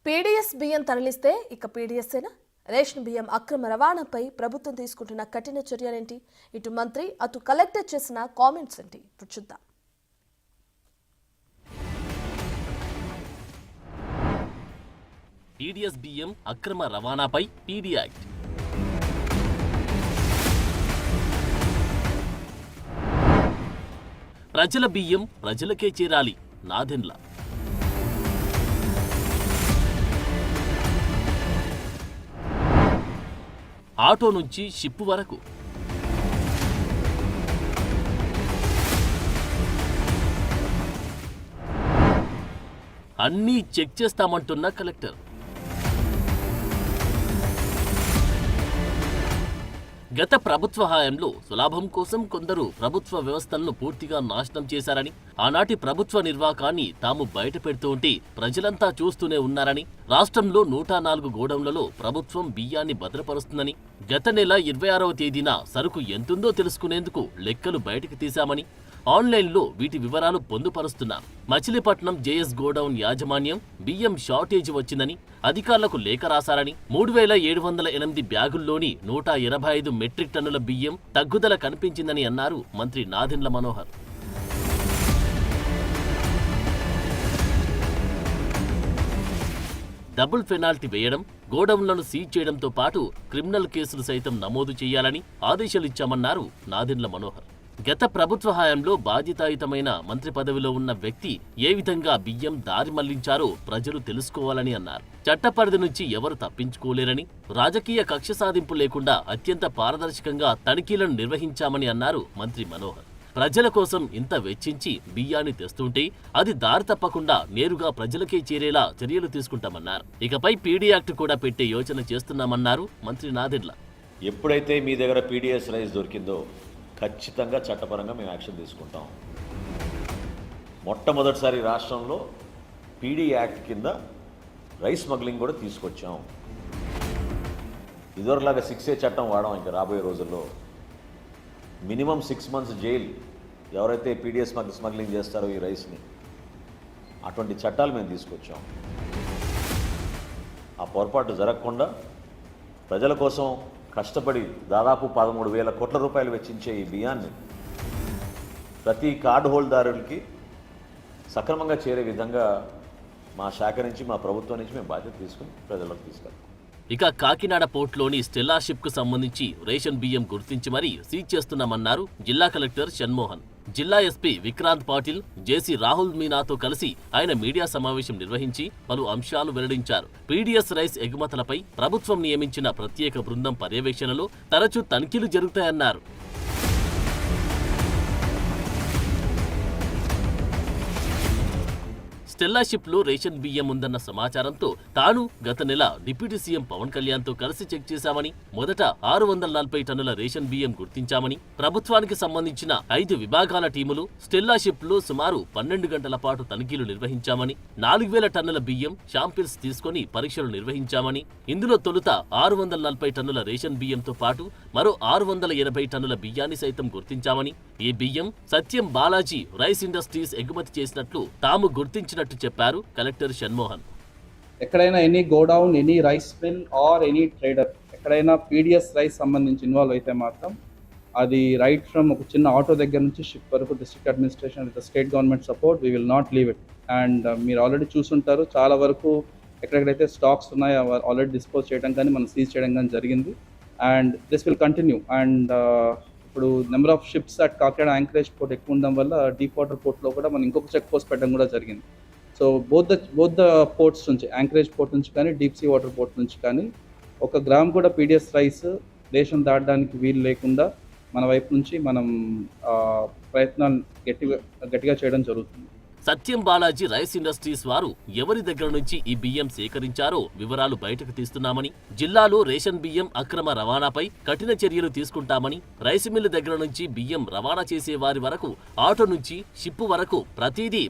PDS బియ్యం తరలిస్తే ఇక పీడీఎస్సేనా? రేషన్ బియ్యం అక్రమ రవాణాపై ప్రభుత్వం తీసుకుంటున్న కఠిన చర్యలేంటి? ఇటు మంత్రి అటు కలెక్టర్ చేసిన కామెంట్స్ ఏంటి? ఇప్పుడు చూద్దాం. పీడీఎస్ బియ్యం అక్రమ రవాణాపై పీడీ యాక్ట్. ప్రజల బియ్యం ప్రజలకే చేరాలి. నాదెండ్ల. ఆటో నుంచి షిప్ వరకు అన్నీ చెక్ చేస్తామంటున్న కలెక్టర్. గత ప్రభుత్వ హయాంలో సులాభం కోసం కొందరు ప్రభుత్వ వ్యవస్థలను పూర్తిగా నాశనం చేశారని, ఆనాటి ప్రభుత్వ నిర్వాకాన్ని తాము బయట పెడుతూ ఉంటే ప్రజలంతా చూస్తూనే ఉన్నారని, రాష్ట్రంలో 104 గోడౌన్లలో ప్రభుత్వం బియ్యాన్ని భద్రపరుస్తుందని, గత నెల 26వ తేదీన సరుకు ఎంతుందో తెలుసుకునేందుకు లెక్కలు బయటకు తీశామని, ఆన్లైన్లో వీటి వివరాలు పొందుపరుస్తున్నారు. మచిలీపట్నం జేఎస్ గోడౌన్ యాజమాన్యం బియ్యం షార్టేజ్ వచ్చిందని అధికారులకు లేఖ రాశారని, 3708 బ్యాగుల్లోని 185 మెట్రిక్ టన్నుల బియ్యం తగ్గుదల కనిపించిందని అన్నారు మంత్రి నాదెండ్ల మనోహర్. డబుల్ పెనాల్టీ వేయడం, గోడౌన్లను సీజ్ చేయడంతో పాటు క్రిమినల్ కేసులు సైతం నమోదు చేయాలని ఆదేశాలిచ్చామన్నారు నాదెండ్ల మనోహర్. గత ప్రభుత్వ హయాంలో బాధ్యతాయుతమైన మంత్రి పదవిలో ఉన్న వ్యక్తి ఏ విధంగా బియ్యం దారి మళ్లించారో ప్రజలు తెలుసుకోవాలని అన్నారు. చట్టపరిధి నుంచి ఎవరు తప్పించుకోలేరని, రాజకీయ కక్ష సాధింపు లేకుండా అత్యంత పారదర్శకంగా తనిఖీలను నిర్వహించామని అన్నారు మంత్రి మనోహర్. ప్రజల కోసం ఇంత వెచ్చించి బియ్యాన్ని తెస్తుంటే అది దారి తప్పకుండా నేరుగా ప్రజలకే చేరేలా చర్యలు తీసుకుంటామన్నారు. ఇకపై పీడీ యాక్ట్ కూడా పెట్టే యోచన చేస్తున్నామన్నారు మంత్రి నాదెండ్ల. ఎప్పుడైతే మీ దగ్గర పీడీఎస్ రైస్ దొరికిందో ఖచ్చితంగా చట్టపరంగా మేము యాక్షన్ తీసుకుంటాం. మొట్టమొదటిసారి రాష్ట్రంలో పీడీ యాక్ట్ కింద రైస్ స్మగ్లింగ్ కూడా తీసుకొచ్చాం. ఇదివరలాగా 6A చట్టం వాడాం. ఇంకా రాబోయే రోజుల్లో మినిమం 6 months జైలు ఎవరైతే పీడీఎస్ స్మగ్లింగ్ చేస్తారో ఈ రైస్ని, అటువంటి చట్టాలు మేము తీసుకొచ్చాం. ఆ పొరపాటు జరగకుండా ప్రజల కోసం కష్టపడి దాదాపు 13,000 కోట్ల రూపాయలు వెచ్చించే ఈ బియ్యాన్ని ప్రతి కార్డు హోల్డర్కి సక్రమంగా చేరే విధంగా మా శాఖ నుంచి, మా ప్రభుత్వం నుంచి మేము బాధ్యత తీసుకుని ప్రజలకు తీసుకెళ్తాం. ఇక కాకినాడ పోర్టులోని స్టెల్లా షిప్ కు సంబంధించి రేషన్ బియ్యం గుర్తించి మరీ సీజ్ చేస్తున్నామన్నారు జిల్లా కలెక్టర్ షణ్మోహన్. జిల్లా ఎస్పీ విక్రాంత్ పాటిల్, జేసీ రాహుల్ మీనాతో కలిసి ఆయన మీడియా సమావేశం నిర్వహించి పలు అంశాలు వెల్లడించారు. పీడీఎస్ రైస్ ఎగుమతులపై ప్రభుత్వం నియమించిన ప్రత్యేక బృందం పర్యవేక్షణలో తరచూ తనిఖీలు జరుగుతాయన్నారు. స్టెల్లా షిప్ లో రేషన్ బియ్యం ఉందన్న సమాచారంతో తాను గత నెల డిప్యూటీ సీఎం పవన్ కళ్యాణ్ తో కలిసి చెక్ చేశామని, మొదట 640 టన్నుల రేషన్ బియ్యం గుర్తించామని, ప్రభుత్వానికి సంబంధించిన 5 విభాగాల టీములు స్టెల్లా షిప్ లో సుమారు 12 గంటల పాటు తనిఖీలు నిర్వహించామని, 4000 టన్నుల బియ్యం శాంపిల్స్ తీసుకుని పరీక్షలు నిర్వహించామని, ఇందులో తొలుత 640 టన్నుల రేషన్ బియ్యంతో పాటు మరో 680 టన్నుల బియ్యాన్ని సైతం గుర్తించామని, ఈ బియ్యం సత్యం బాలాజీ రైస్ ఇండస్ట్రీస్ ఎగుమతి చేసినట్లు తాము గుర్తించినట్టు చెప్పారు కలెక్టర్ షణ్మోహన్. ఎక్కడైనా any godown, any rice mill or any trader ఎక్కడైనా పీడీఎస్ రైస్ సంబంధించి ఇన్వాల్వ్ అయితే మాత్రం అది రైట్ ఫ్రమ్ ఒక చిన్న ఆటో దగ్గర నుంచి షిప్ వరకు district administration with state government support we will not leave it. And మీరు ఆల్రెడీ చూసుంటారు, చాలా వరకు ఎక్కడెక్కడైతే స్టాక్స్ ఉన్నాయో ఆల్రెడీ డిస్పోజ్ చేయడం కానీ మనం సీజ్ చేయడం కానీ జరిగింది. And this will continue. And ఇప్పుడు number of ships at Kakinada anchorage port ఎక్కువ ఉండడం వల్ల డీప్ వాటర్ పోర్ట్లో కూడా మనం ఇంకొక చెక్ పోస్ట్ పెట్టడం కూడా జరిగింది. సో బోత్ ద పోర్ట్స్ నుంచి, యాంకరేజ్ పోర్ట్ నుంచి కానీ డీప్ సీ వాటర్ పోర్ట్ నుంచి కానీ 1 గ్రామ్ కూడా పీడీఎస్ రైస్ దేశం దాటడానికి వీలు లేకుండా మన వైపు నుంచి మనం ప్రయత్నాలు గట్టిగా చేయడం జరుగుతుంది. సత్యం బాలాజీ రైస్ ఇండస్ట్రీస్ వారు ఎవరి దగ్గర నుంచి ఈ బియ్యం సేకరించారో వివరాలు బయటకు తీస్తున్నామని, జిల్లాలో రేషన్ బియ్యం అక్రమ రవాణాపై కఠిన చర్యలు తీసుకుంటామని, రైసు మిల్లు దగ్గర నుంచి బియ్యం రవాణా చేసే వారి వరకు, ఆటో నుంచి షిప్పు వరకు ప్రతిదీ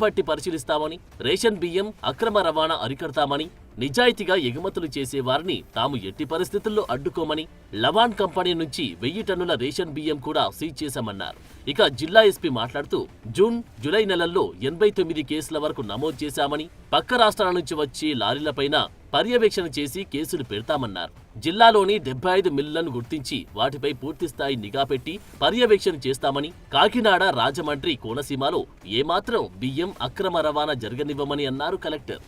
పట్టి పరిశీలిస్తామని, రేషన్ బియ్యం అక్రమ రవాణా అరికడతామని, నిజాయితీగా ఎగుమతులు చేసే వారిని తాము ఎట్టి పరిస్థితుల్లో అడ్డుకోమని, లవాన్ కంపెనీ నుంచి 1000 టన్నుల రేషన్ బియ్యం కూడా సీజ్ చేశామన్నారు. ఇక జిల్లా ఎస్పీ మాట్లాడుతూ జూన్, జూలై నెలల్లో 89 కేసుల వరకు నమోదు చేశామని, పక్క రాష్ట్రాల నుంచి వచ్చే లారీలపైన పర్యవేక్షణ చేసి కేసులు పెడతామన్నారు. జిల్లాలోని 75 మిల్లులను గుర్తించి వాటిపై పూర్తిస్థాయి నిఘా పెట్టి పర్యవేక్షణ చేస్తామని, కాకినాడ, రాజమండ్రి, కోనసీమలో ఏమాత్రం బియ్యం అక్రమ రవాణా జరగనివ్వమని అన్నారు కలెక్టర్.